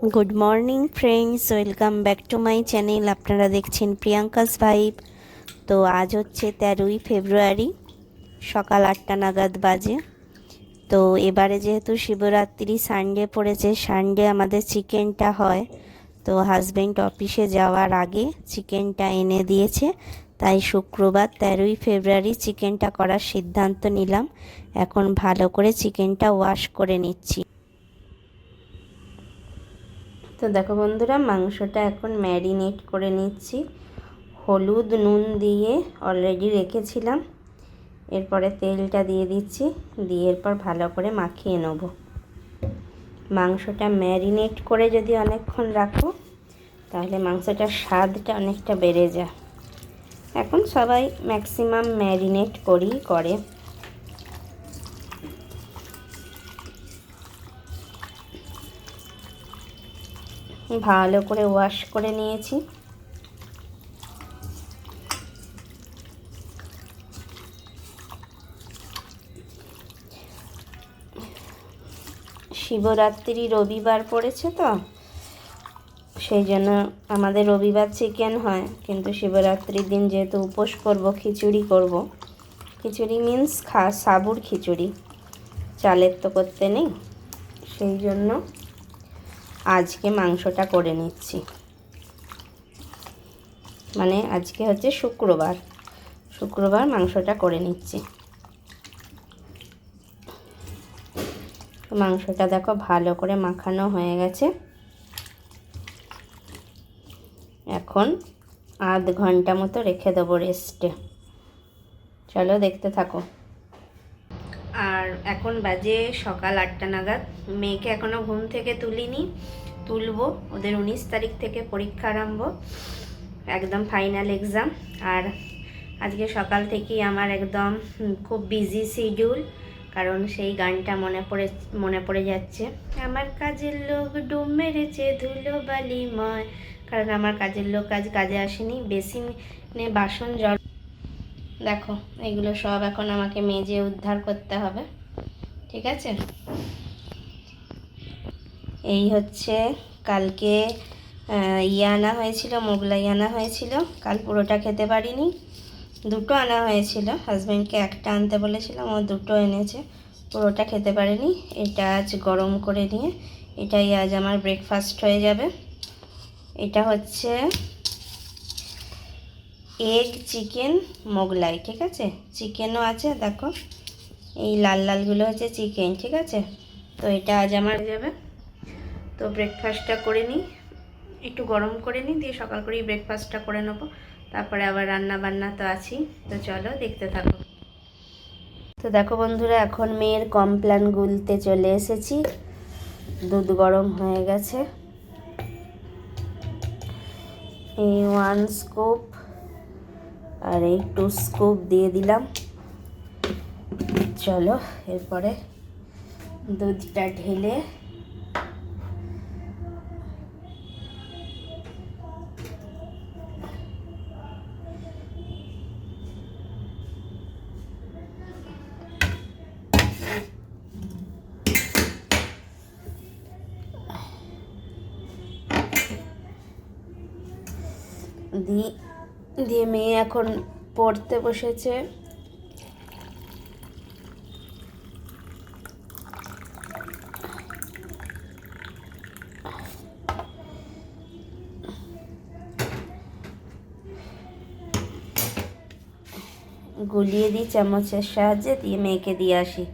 Good morning friends, welcome back to my channel. আপনারা দেখছেন Priyanka's vibe. তো আজ হচ্ছে 13ই ফেব্রুয়ারি, সকাল 8টা নাগাদ বাজে। তো এবারে যেহেতু শিবরাত্রি সানডে পড়েছে, সানডে আমাদের চিকেনটা হয়। তো হাজব্যান্ড অফিসে যাওয়ার আগে চিকেনটা এনে দিয়েছে, তাই শুক্রবার 13ই ফেব্রুয়ারি চিকেনটা করার সিদ্ধান্ত নিলাম। এখন ভালো করে চিকেনটা ওয়াশ করে নিচ্ছি। তো দেখো বন্ধুরা, মাংসটা এখন ম্যারিনেট করে নিচ্ছি। হলুদ নুন দিয়ে অলরেডি রেখেছিলাম। এরপরে তেলটা দিয়ে দিচ্ছি, দিয়ে এরপর ভালো করে মাখিয়ে নেব। মাংসটা ম্যারিনেট করে যদি অনেকক্ষণ রাখো তাহলে মাংসটার স্বাদটা অনেকটা বেড়ে যায়। এখন সবাই ম্যাক্সিমাম ম্যারিনেট করে। ভালো করে ওয়াশ করে নিয়েছি। শিবরাত্রি রবিবার পড়েছে, তো সেই জন্য আমাদের রবিবার চিকেন হয়, কিন্তু শিবরাত্রির দিন যেহেতু উপোস করব, খিচুড়ি করব। খিচুড়ি মিন্স সাবুর খিচুড়ি, চালের তো করতে নেই। সেই জন্য আজকে মাংসটা করে নিচ্ছি। মানে আজকে হচ্ছে শুক্রবার মাংসটা করে নিচ্ছি। মাংসটা দেখো ভালো করে মাখানো হয়ে গেছে। এখন আধ ঘন্টা মতো রেখে দেবো রেস্টে। চলো দেখতে থাকো। আর এখন বাজে সকাল 8টা নাগাদ। মেয়েকে এখনও ঘুম থেকে তুলবো। ওদের 19 তারিখ থেকে পরীক্ষা আরম্ভ, একদম ফাইনাল এক্সাম। আর আজকে সকাল থেকেই আমার একদম খুব বিজি শিডিউল, কারণ সেই গানটা মনে পড়ে যাচ্ছে। আমার কাজের লোক ডুব মেরেছে ধুলো বালিময়। কারণ আমার কাজের লোক আজ কাজে আসেনি, বেসিনে বাসন জল। দেখো এগুলো সব এখন আমাকে মেজে উদ্ধার করতে হবে, ঠিক আছে? এই হচ্ছে কালকে আনা হয়েছিল, মোগলাই আনা হয়েছিল। কাল পুরোটা খেতে পারিনি, দুটো আনা হয়েছিল। হাজব্যান্ডকে একটা আনতে বলেছিলাম, ও দুটো এনেছে, পুরোটা খেতে পারিনি। এটা আজ গরম করে নিয়ে এটাই আজ আমার ব্রেকফাস্ট হয়ে যাবে। এটা হচ্ছে এগ চিকেন মোগলাই, ঠিক আছে? চিকেনও আছে, দেখো এই লাল লালগুলো হচ্ছে চিকেন, ঠিক আছে? তো এটা আজ আমার হয়ে যাবে। তো ব্রেকফাস্টটা করে নিই, একটু গরম করে নিই, দিয়ে সকাল করেই ব্রেকফাস্টটা করে নেবো। তারপরে আবার রান্না বান্না তো আছেই। তো চলো দেখতে থাকো। তো দেখো বন্ধুরা, এখন মেয়ের কমপ্ল্যান গুলতে চলে এসেছি। দুধ গরম হয়ে গেছে। এই 1 স্কুপ আর এই 2 স্কুপ দিয়ে দিলাম। চলো এরপরে দুধটা ঢেলে দিয়ে মেয়ে এখন পড়তে বসেছে। গুলিয়ে দিই চামচের সাহায্যে, দিয়ে মেয়েকে দিয়ে আসি।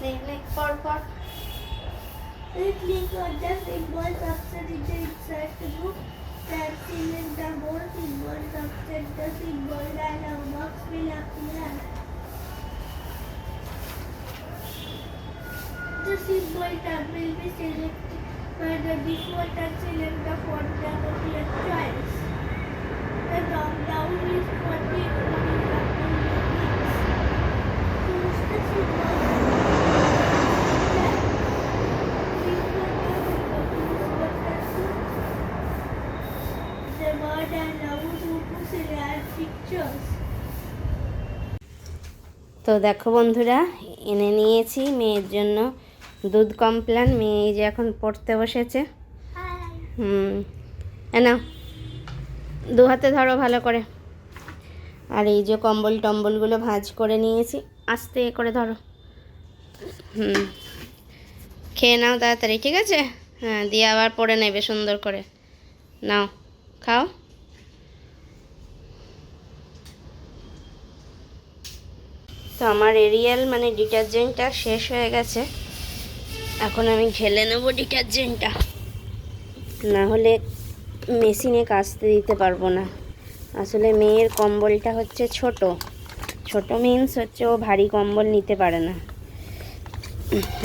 Select পরপর click on the symbol option in the insert group. Then select the more symbols option. The symbol dialog box will appear. The symbol tab will be selected by the default and select the font tab of your choice. The drop-down list for the horizontal links. Choose the symbol. The word allows you to select pictures. তো দেখো বন্ধুরা, এনে নিয়েছি মেয়ের জন্য দুধ কমপ্লান। মেয়ে এই যে এখন পড়তে বসেছে। নাও, দু হাতে ধরো ভালো করে। আর এই যে কম্বল টম্বলগুলো ভাঁজ করে নিয়েছি, আস্তে করে ধরো। খেয়ে নাও তাড়াতাড়ি, ঠিক আছে? হ্যাঁ, দিয়ে আবার পড়ে নেবে সুন্দর করে। নাও, খাও। তো আমার এরিয়াল মানে ডিটারজেন্টটা শেষ হয়ে গেছে। এখন আমি ঢেলে নেবো ডিটারজেন্টটা, না হলে মেশিনে কাচতে দিতে পারবো না। আসলে মেয়ের কম্বলটা হচ্ছে ছোট ছোট মিন্স হচ্ছে ও ভারী কম্বল নিতে পারে না।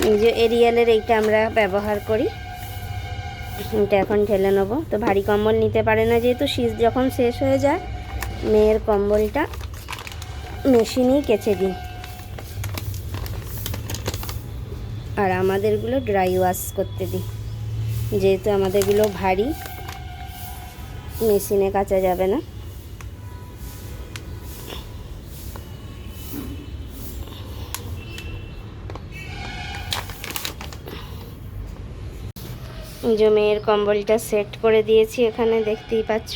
এই যে এরিয়ালের এইটা আমরা ব্যবহার করি, এটা এখন ঢেলে নেবো। তো ভারী কম্বল নিতে পারে না যেহেতু, শীত যখন শেষ হয়ে যায় মেয়ের কম্বলটা মেশিনেই কেচে দিই। আর আমাদেরগুলো ড্রাই ওয়াশ করতে দিই, যেহেতু আমাদেরগুলো ভারী, মেশিনে কাচা যাবে না। যে মেয়ের কম্বলটা সেট করে দিয়েছি এখানে, দেখতেই পাচ্ছ।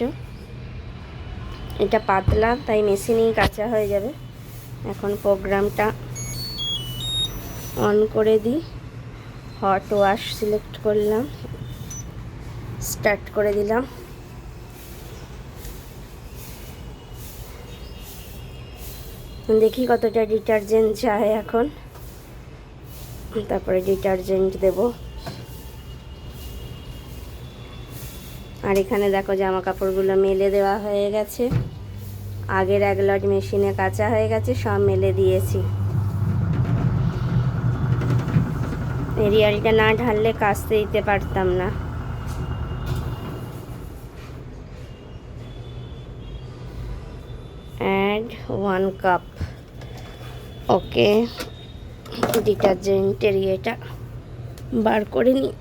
এটা পাতলা তাই মেশিনেই কাচা হয়ে যাবে। এখন প্রোগ্রামটা অন করে দিই, হট ওয়াশ সিলেক্ট করলাম, স্টার্ট করে দিলাম। দেখি কতটা ডিটারজেন্ট চাই এখন, তারপরে ডিটারজেন্ট দেব। আর এখানে দেখো জামা কাপড়গুলো মেলে দেওয়া হয়ে গেছে, আগের এক লট মেশিনে কাচা হয়ে গেছে, সব মেলে দিয়েছি। এরিয়ালটা না ঢাললে কাচতে দিতে পারতাম না। Add 1 cup. ওকে, ডিটারজেন্টের ইয়েটা বার করে নিই।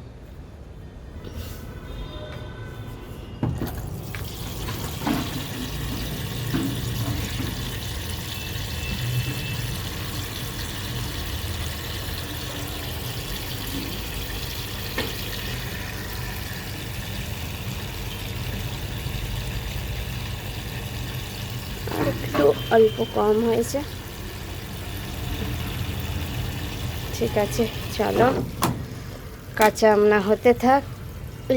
একটু অল্প কম হয়েছে, ঠিক আছে। চলো, কাঁচা আমনা হতে থাক,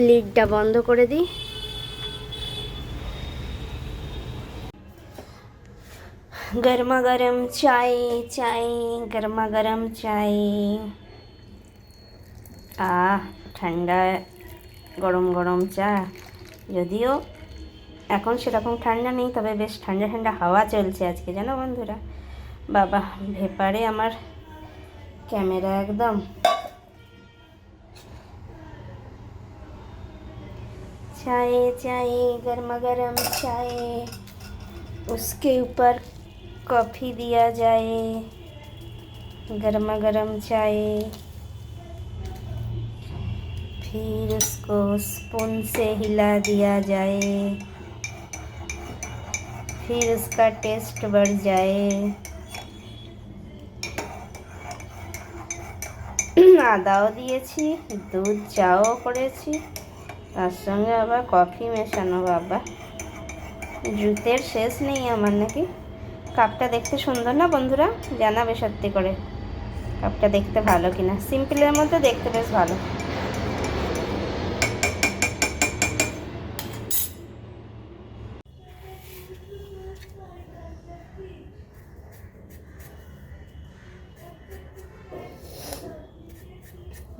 লিডটা বন্ধ করে দিই। গরমা গরম চাই চাই, গরমা গরম চাই। ঠান্ডা গরম গরম চা, যদিও এখন সেরকম ঠান্ডা নেই, তবে বেশ ঠান্ডা ঠান্ডা হাওয়া চলছে আজকে, জানো বন্ধুরা। বাবা, ভেপারে আমার ক্যামেরা একদম। चाय चाय गर्मा गर्म चाय, उसके ऊपर कॉफ़ी दिया जाए। गर्मा गर्म चाय, फिर उसको स्पून से हिला दिया जाए, फिर उसका टेस्ट बढ़ जाए। আদাও দিয়েছি, দুধ চাও করেছি, তার সঙ্গে আবার কফি মেশানো। বাবা, জুতের শেষ নেই আমার নাকি। কাপটা দেখতে সুন্দর না বন্ধুরা? জানাবে সত্যি করে কাপটা দেখতে ভালো কিনা। সিম্পলের মধ্যে দেখতে বেশ ভালো।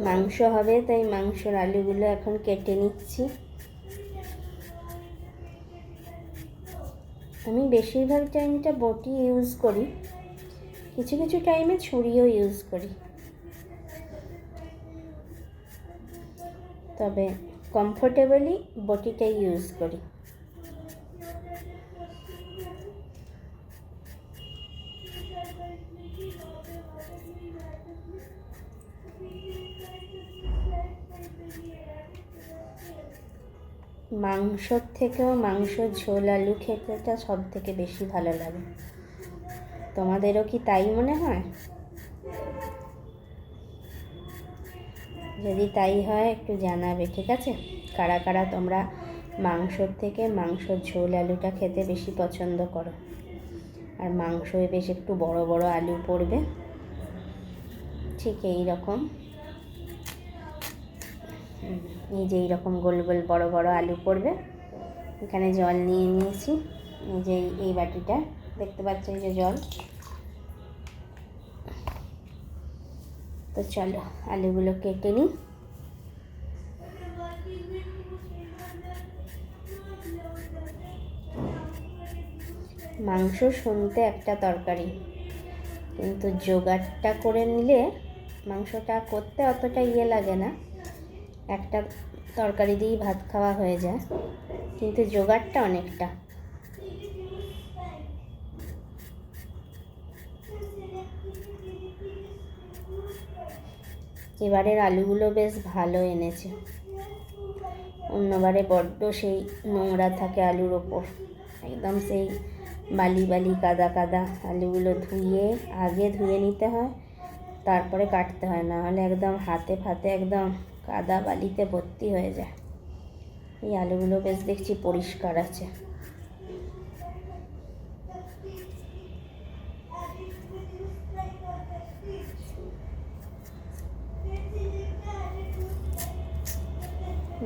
মাংস হবে, তাই মাংসর আলুগুলো এখন কেটে নিচ্ছি। আমি বেশিরভাগ টাইমটা বটি ইউজ করি, কিছু কিছু টাইমে ছুরিও ইউজ করি, তবে কমফোর্টেবলি বটিটাই ইউজ করি। মাংসর থেকেও মাংসর ঝোল আলু খেতেটা সব থেকে বেশি ভালো লাগে। তোমাদেরও কি তাই মনে হয়? যদি তাই হয় একটু জানাবে, ঠিক আছে? কারা কারা তোমরা মাংসর থেকে মাংসর ঝোল আলুটা খেতে বেশি পছন্দ করো। আর মাংসে বেশ একটু বড় বড় আলু পড়বে, ঠিক এই রকম, এই যে এইরকম গোল গোল বড় বড় আলু পড়বে। এখানে জল নিয়ে নিয়েছি, এই যে এই বাটিটা দেখতে পাচ্ছ, এই যে জল। তো চলো আলুগুলো কেটে নিই। মাংস শুনতে একটা তরকারি, কিন্তু জোগাড়টা করে নিলে মাংসটা করতে অতটা লাগে না। একটা তরকারি দিয়েই ভাত খাওয়া হয়ে যায়, কিন্তু জোগাড়টা অনেকটা। এবারের আলুগুলো বেশ ভালো এনেছে, অন্যবারে বড্ড সেই নোংরা থাকে আলুর ওপর, একদম সেই বালি বালি কাদা কাদা। আলুগুলো আগে ধুয়ে নিতে হয়, তারপরে কাটতে হয়, না হলে একদম হাতে ফাতে একদম কাদা বালিতে ভর্তি হয়ে যায়। এই আলুগুলো বেশ দেখছি পরিষ্কার আছে।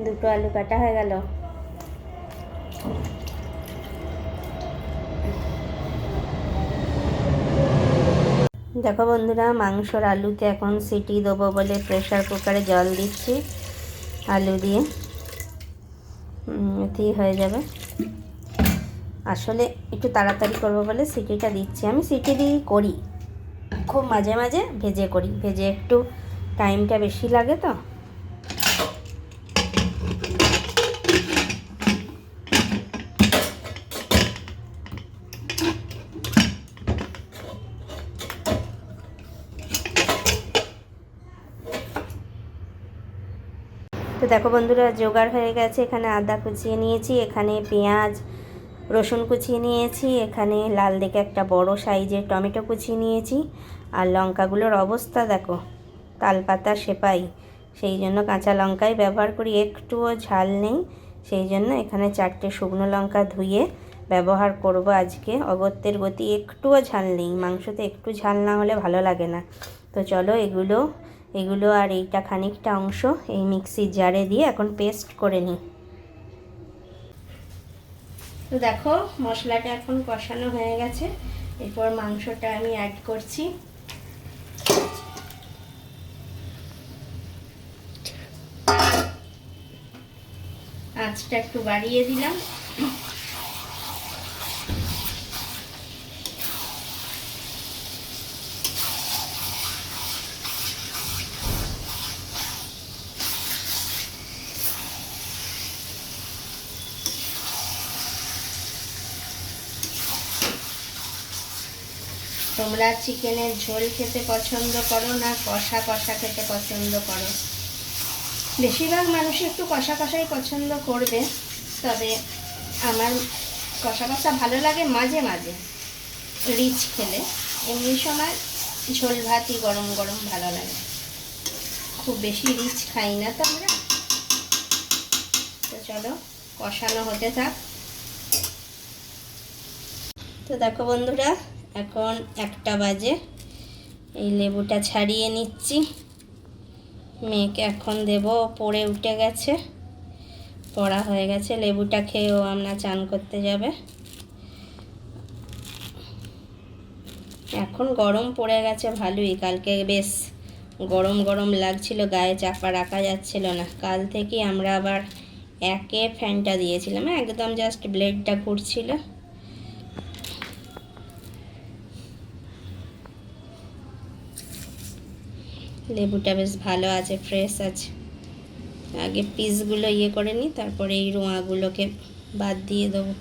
দুটো আলু কাটা হয়ে গেল। দেখো বন্ধুরা, মাংসর আলুতে এখন সিটি দেবো বলে প্রেসার কুকারে জল দিচ্ছি আলু দিয়ে, এতেই হয়ে যাবে। আসলে একটু তাড়াতাড়ি করবো বলে সিটিটা দিচ্ছি। আমি সিটি দিয়েই করি, খুব মাঝে মাঝে ভেজে করি, ভেজে একটু টাইমটা বেশি লাগে। তো দেখো বন্ধুরা, জোগাড় হয়ে গেছে। এখানে আদা কুচিয়ে নিয়েছি, এখানে পেঁয়াজ রসুন কুচিয়ে নিয়েছি, এখানে লাল দেখে একটা বড় সাইজের টমেটো কুচিয়ে নিয়েছি। আর লঙ্কাগুলোর অবস্থা দেখো, তালপাতা সেপাই, সেই জন্য কাঁচা লঙ্কাই ব্যবহার করি, একটুও ঝাল নেই। সেই জন্য এখানে 4টে শুকনো লঙ্কা ধুয়ে ব্যবহার করব আজকে। অগত্যের গতি, একটুও ঝাল নেই, মাংসতে একটু ঝাল না হলে ভালো লাগে না। তো চলো এগুলো আর এইটা খানিকটা অংশ এই মিক্সির জারে দিয়ে এখন পেস্ট করে নিই। তো দেখো মশলাটা এখন কষানো হয়ে গেছে, এরপর মাংসটা আমি অ্যাড করছি। আঁচটা একটু বাড়িয়ে দিলাম। তোমরা চিকেনের ঝোল খেতে পছন্দ করো না কষা কষা খেতে পছন্দ করো? বেশিরভাগ মানুষ একটু কষা কষাই পছন্দ করবে, তবে আমার কষা কষা ভালো লাগে মাঝে মাঝে রিচ খেলে। এমনি সময় ঝোল ভাতই গরম গরম ভালো লাগে, খুব বেশি রিচ খাই না তো আমরা। তো চলো কষানো হতে থাক। তো দেখো বন্ধুরা, এখন 1টা বাজে, এই লেবুটা ছাড়িয়ে নিচ্ছি। মেয়েকে এখন দেব, পড়ে উঠে গেছে, পড়া হয়ে গেছে, লেবুটা খেয়েও আমরা চান করতে যাবে। এখন গরম পড়ে গেছে ভালোই, কালকে বেশ গরম গরম লাগছিল, গায়ে চাপা রাখা যাচ্ছিল না। কাল থেকে আমরা আবার একে ফ্যানটা দিয়েছিলাম, একদম জাস্ট ব্লেডটা ঘুরছিল। লেবুটা বেশ ভালো আছে, ফ্রেশ আছে। আগে পিসগুলো ইয়ে করে নিই, তারপরে এই রোঁয়াগুলোকে বাদ দিয়ে দেবো।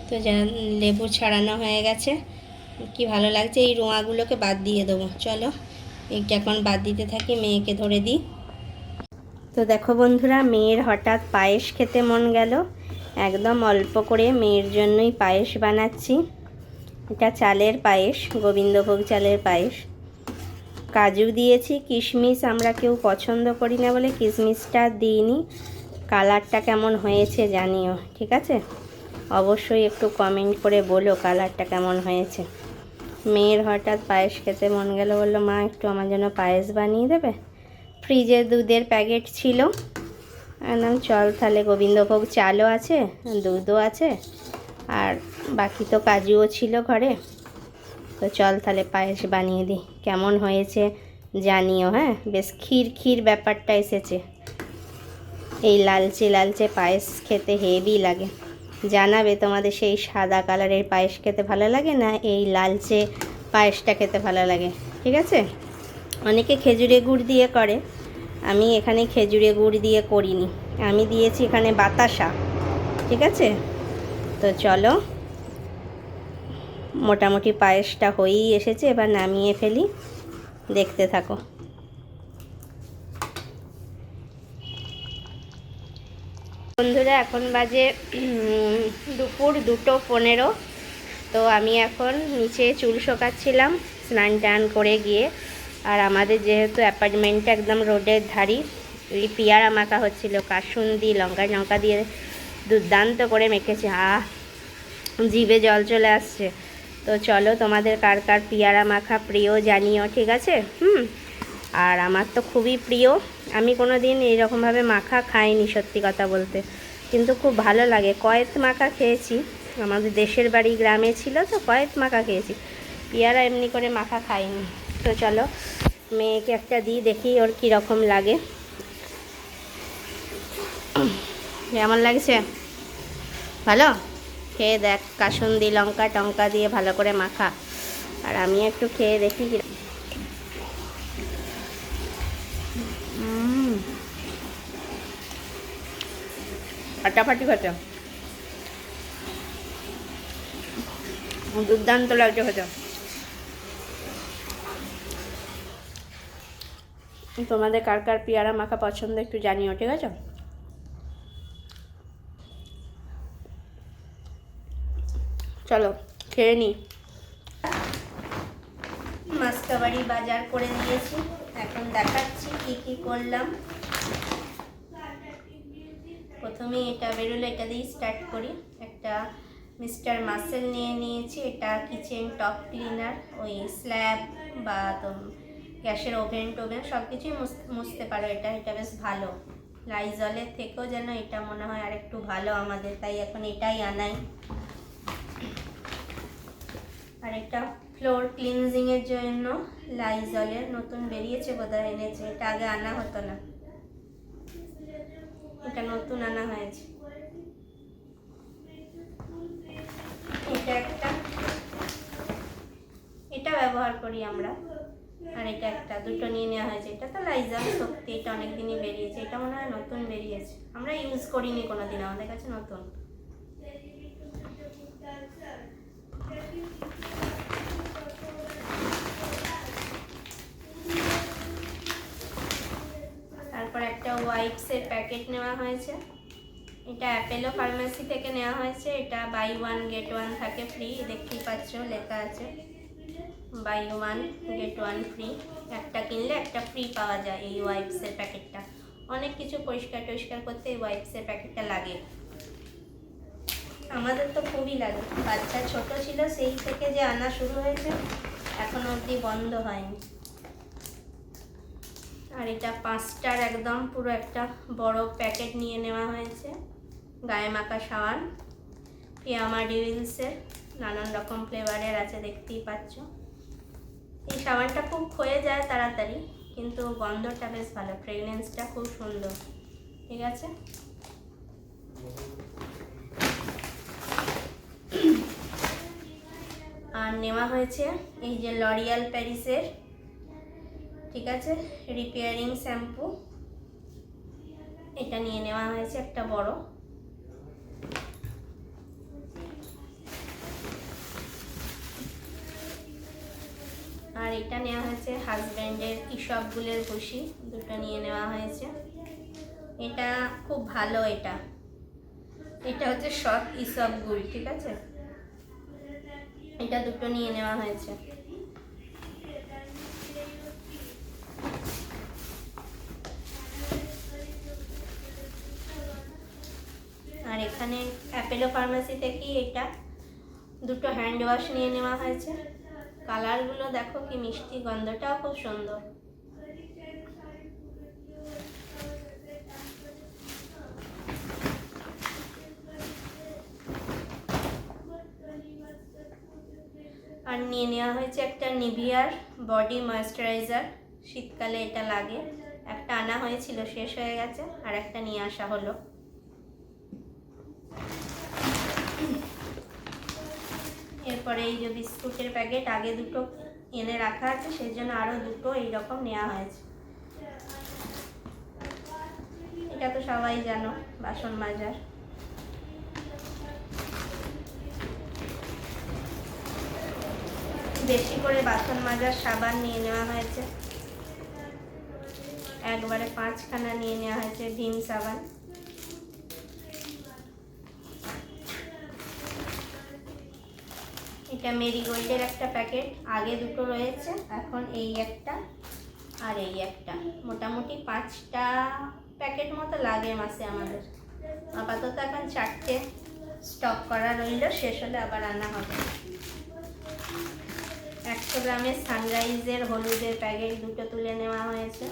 তো যা লেবু ছাড়ানো হয়ে গেছে, কি ভালো লাগছে। এই রোঁয়াগুলোকে বাদ দিয়ে দেবো। চলো এইটা এখন বাদ দিতে থাকি, মেয়েকে ধরে দিই। তো দেখো বন্ধুরা, মেয়ের হঠাৎ পায়েস খেতে মন গেল। একদম অল্প করে মেয়ের জন্যই পায়েস বানাচ্ছি। এটা চালের পায়েস, গোবিন্দভোগ চালের পায়েস। কাজু দিয়েছি, কিশমিশ আমরা কেউ পছন্দ করি না বলে কিশমিশটা দিইনি। কালারটা কেমন হয়েছে জানিও, ঠিক আছে? অবশ্যই একটু কমেন্ট করে বলো কালারটা কেমন হয়েছে। মেয়ের হঠাৎ পায়েস খেতে মন গেল, বললো মা একটু আমার জন্য পায়েস বানিয়ে দেবে। ফ্রিজে দুধের প্যাকেট ছিল, একদম চল তাহলে, গোবিন্দভোগ চালও আছে, দুধও আছে, আর বাকি তো কাজুও ছিল ঘরে। তো চল তাহলে পায়েস বানিয়ে দিই। কেমন হয়েছে জানিও, হ্যাঁ? বেশ ক্ষীর ক্ষীর ব্যাপারটা এসেছে। এই লালচে লালচে পায়েস খেতে হেভি লাগে। জানাবে তোমাদের সেই সাদা কালারের পায়েস খেতে ভালো লাগে না এই লালচে পায়েসটা খেতে ভালো লাগে, ঠিক আছে? অনেকে খেজুরে গুড় দিয়ে করে, আমি এখানে খেজুরে গুড় দিয়ে করিনি, আমি দিয়েছি এখানে বাতাসা, ঠিক আছে? তো চলো, মোটামুটি পায়েসটা হয়েই এসেছে, এবার নামিয়ে ফেলি, দেখতে থাকো। বন্ধুরা এখন বাজে দুপুর 2:15। তো আমি এখন নিচে চুল শোকাচ্ছিলাম স্নান টান করে গিয়ে। আর আমাদের যেহেতু অ্যাপার্টমেন্টটা একদম রোডের ধারি, এই পেয়ারা মাখা হচ্ছিলো, কাসুন্দি লঙ্কা দিয়ে দুর্দান্ত করে মেখেছে। জিভে জল চলে আসছে। তো চলো, তোমাদের কার কার পেয়ারা মাখা প্রিয় জানিও, ঠিক আছে? আর আমার তো খুবই প্রিয়। আমি কোনো দিন এইরকমভাবে মাখা খাইনি সত্যি কথা বলতে, কিন্তু খুব ভালো লাগে। কয়েত মাখা খেয়েছি, আমাদের দেশের বাড়ি গ্রামে ছিল তো কয়েত মাখা খেয়েছি, পেয়ারা এমনি করে মাখা খাইনি। তো চলো মেয়েকে একটা দিই, দেখি ওর কীরকম লাগে। কেমন লাগছে? ভালো? খেয়ে দেখ, কাসুন্দি লঙ্কা টঙ্কা দিয়ে ভালো করে মাখা। আর আমি একটু খেয়ে দেখি। ফাটাফাটি খেতে, দুর্দান্ত লাগছে খেতে। তোমাদের কার কার পেয়ারা মাখা পছন্দ একটু জানিও, ঠিক আছে? চলো খেয়ে নিই। মাসকাবাড়ি বাজার করে দিয়েছি, এখন দেখাচ্ছি কি কি করলাম। প্রথমে এটা বেরোলো, এটা দিয়ে স্টার্ট করি। একটা মিস্টার মাসেল নিয়ে নিয়েছি, এটা কিচেন টপ ক্লিনার, ওই স্ল্যাব বা তো গ্যাসের ওভেন টোভেন সব কিছুই মুছতে পারো। এটা বেশ ভালো, লাইজলের থেকেও যেন এটা মনে হয় আর একটু ভালো আমাদের, তাই এখন এটাই আনাই। আর একটা ফ্লোর ক্লিনজিংয়ের জন্য লাইজলের নতুন বেরিয়েছে, বোধহয় এনেছে, এটা আগে আনা হতো না, এটা নতুন আনা হয়েছে। এটা একটা, এটা ব্যবহার করি আমরা। আর এটা একটা, দুটো নিয়ে নেওয়া হয়েছে। এটা তো লাইজল সত্যি, এটা অনেকদিনই বেরিয়েছে, এটা মনে হয় নতুন বেরিয়েছে, আমরা ইউজ করিনি কোনোদিন, আমাদের কাছে নতুন। তারপর একটা ওয়াইপসের প্যাকেট নেওয়া হয়েছে, এটা অ্যাপেলো ফার্মেসি থেকে নেওয়া হয়েছে। এটা বাই 1 get 1 থাকে ফ্রি, দেখতেই পাচ্ছ লেখা আছে বাই 1 get 1 ফ্রি। একটা কিনলে একটা ফ্রি পাওয়া যায় এই ওয়াইপসের প্যাকেটটা। অনেক কিছু পরিষ্কার টরিষ্কার করতে এই ওয়াইপসের প্যাকেটটা লাগে, আমাদের তো খুবই লাগে। বাচ্চা ছোট ছিল সেই থেকে যে আনা শুরু হয়েছে, এখনো অবধি বন্ধ হয়নি। আর এটা 5টার একদম পুরো একটা বড় প্যাকেট নিয়ে নেওয়া হয়েছে। গায়ে মাখা সাবান ফিয়ামা ডিউলসের, নানান রকম ফ্লেভারের আছে, দেখতেই পাচ্ছ। এই সাবানটা খুব ক্ষয়ে যায় তাড়াতাড়ি, কিন্তু গন্ধটা বেশ ভালো, ফ্রেগনেন্সটা খুব সুন্দর। ঠিক আছে, আর নেওয়া হয়েছে এই যে লরিয়াল প্যারিসের, ঠিক আছে, রিপেয়ারিং শ্যাম্পু। এটা নিয়ে নেওয়া হয়েছে একটা বড়। আর এটা নেওয়া হয়েছে হাজব্যান্ডের ইসবগুলের ভুসি, দুটো নিয়ে নেওয়া হয়েছে। এটা খুব ভালো, এটা হচ্ছে সৎ ইসবগুল, ঠিক আছে, এটা দুটো নিয়ে নেওয়া হয়েছে। আর এখানে অ্যাপেলো ফার্মেসি থেকেই এটা দুটো হ্যান্ড ওয়াশ নিয়ে নেওয়া হয়েছে। কালারগুলো দেখো কি মিষ্টি, গন্ধটাও খুব সুন্দর। আর নিয়ে নেওয়া হয়েছে একটা নিভিয়ার বডি ময়েশ্চারাইজার, শীতকালে এটা লাগে। একটা আনা হয়েছিল, শেষ হয়ে গেছে, আর একটা নিয়ে আসা হলো। এরপরে এই যে বিস্কুটের প্যাকেট, আগে দুটো এনে রাখা আছে, সেই জন্য আরও দুটো এইরকম নেওয়া হয়েছে। এটা তো সবাই জানো, বাসন মাজার। বেশি করে বাসন মাজার সাবান নিয়ে নেওয়া হয়েছে, একবারে 5খানা নিয়ে নেওয়া হয়েছে ভিম সাবান। এটা মেরিগোল্ডের একটা প্যাকেট, আগে দুটো রয়েছে, এখন এই একটা আর এই একটা, মোটামুটি 5টা প্যাকেট মতো লাগে মাসে আমাদের। আপাতত এখন 4টে স্টক করা রইল, শেষ হলে আবার আনা হবে। 100 গ্রামের সানরাইজের হলুদের প্যাকেট দুটো তুলে নেওয়া হয়েছে।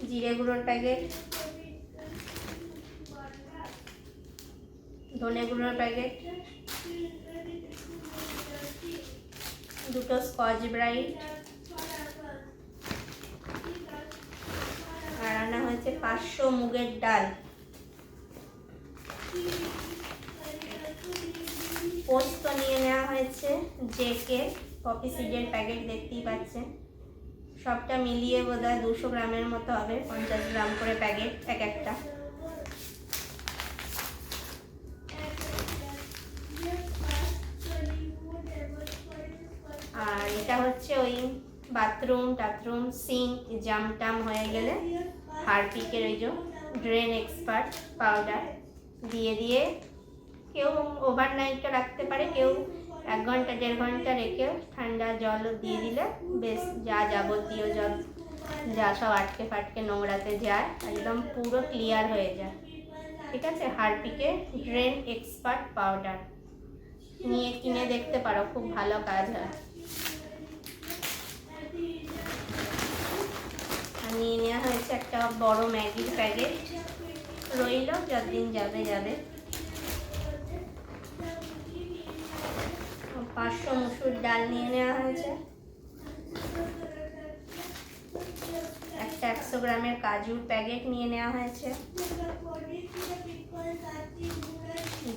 জিরে গুঁড়োর প্যাকেট, ধনে গুঁড়োর প্যাকেট, দুটো স্কচ ব্রাইট, আর আনা হয়েছে 500 মুগের ডাল। পোস্ত নিয়ে নেওয়া হয়েছে জেকে পপি সিডের প্যাকেট, দেখতেই পাচ্ছেন। সবটা মিলিয়ে বোধহয় 200 গ্রামের মতো হবে, 50 গ্রাম করে প্যাকেট এক একটা। আর এটা হচ্ছে ওই বাথরুম সিঙ্ক জামটাম হয়ে গেলে হারপিকের ওই যে ড্রেন এক্সপার্ট পাউডার দিয়ে কেউ ওভারনাইটটা রাখতে পারে, কেউ 1 ঘন্টা 1.5 ঘন্টা রেখে ঠান্ডা জল দিয়ে দিলে বেশ যা যাবতীয় যা সব আটকে ফাটকে নোংরাতে যায়, একদম পুরো ক্লিয়ার হয়ে যায়। ঠিক আছে, হারপিকের ড্রেন এক্সপার্ট পাউডার নিয়ে কিনে দেখতে পারো, খুব ভালো কাজ হয়। আর নিয়ে নেওয়া হয়েছে একটা বড় ম্যাগির প্যাকেট, রইল যতদিন যাবে। 500 মুসুর ডাল নিয়ে নেওয়া হয়েছে। একটা 100 গ্রামের কাজুর প্যাকেট নিয়ে নেওয়া হয়েছে।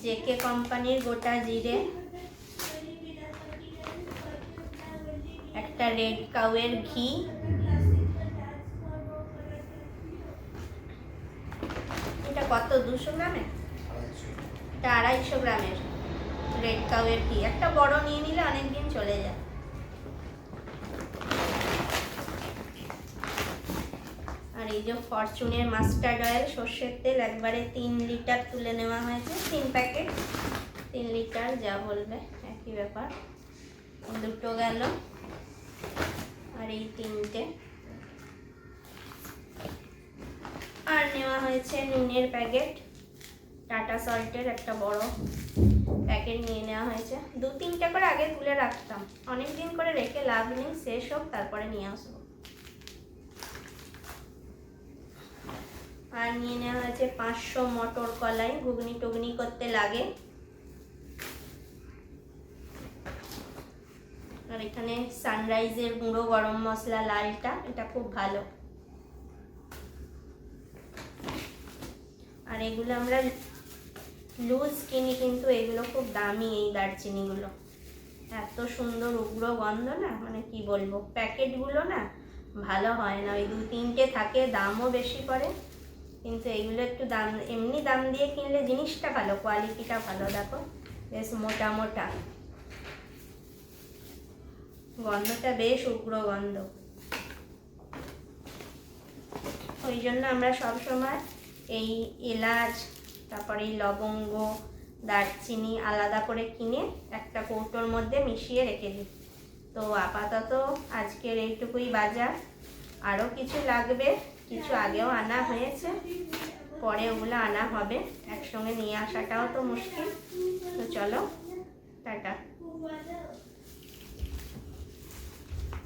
জেকে কোম্পানির গোটা জিরে, একটা রেড কাউয়ের ঘি, এটা কত 200 গ্রামের, এটা 250 গ্রামের রেড কাউয়ের ঘি, একটা বড় নিয়ে নিলে অনেকদিন চলে যায়। আর এই যে ফরচুনের মাস্টার্ড অয়েল, সর্ষের তেল, একবারে 3 লিটার তুলে নেওয়া হয়েছে, 3 প্যাকেট, 3 লিটার যা বলবে একই ব্যাপার। দুটো গেল, আর এই 3টে। আর নেওয়া হয়েছে নুনের প্যাকেট, টাটা সল্টের একটা বড় প্যাকেট নিয়ে নেওয়া হয়েছে। 2-3টে করে আগে তুলে রাখতাম, অনেক দিন করে রেখে লাভ নেই, শেষ হোক তারপরে নিয়ে আসবো। আর নিয়ে নেওয়া হয়েছে 500 মটর কলাই, ঘুগনি টুগনি করতে লাগে। আর এখানে সানরাইজের গুঁড়ো গরম মশলা লালটা, এটা খুব ভালো। আর এগুলো আমরা লুজ কিনি, কিন্তু এগুলো খুব দামি, এই দারচিনিগুলো এত সুন্দর উগ্র গন্ধ না, মানে কি বলবো, প্যাকেটগুলো না ভালো হয় না, ওই 2-3টে থাকে, দামও বেশি পড়ে। কিন্তু এইগুলো একটু দাম, এমনি দাম দিয়ে কিনলে জিনিসটা ভালো, কোয়ালিটিটা ভালো। দেখো বেশ মোটা মোটা, গন্ধটা বেশ উগ্র গন্ধ। ওই জন্য আমরা সবসময় এই এলাচ, তারপরে এই লবঙ্গ, দারচিনি আলাদা করে কিনে একটা কৌটোর মধ্যে মিশিয়ে রেখে দিই। তো আপাতত আজকের এইটুকুই বাজার, আরও কিছু লাগবে, কিছু আগেও আনা হয়েছে, পরে ওগুলো আনা হবে, একসঙ্গে নিয়ে আসাটাও তো মুশকিল। তো চলো, টাটা।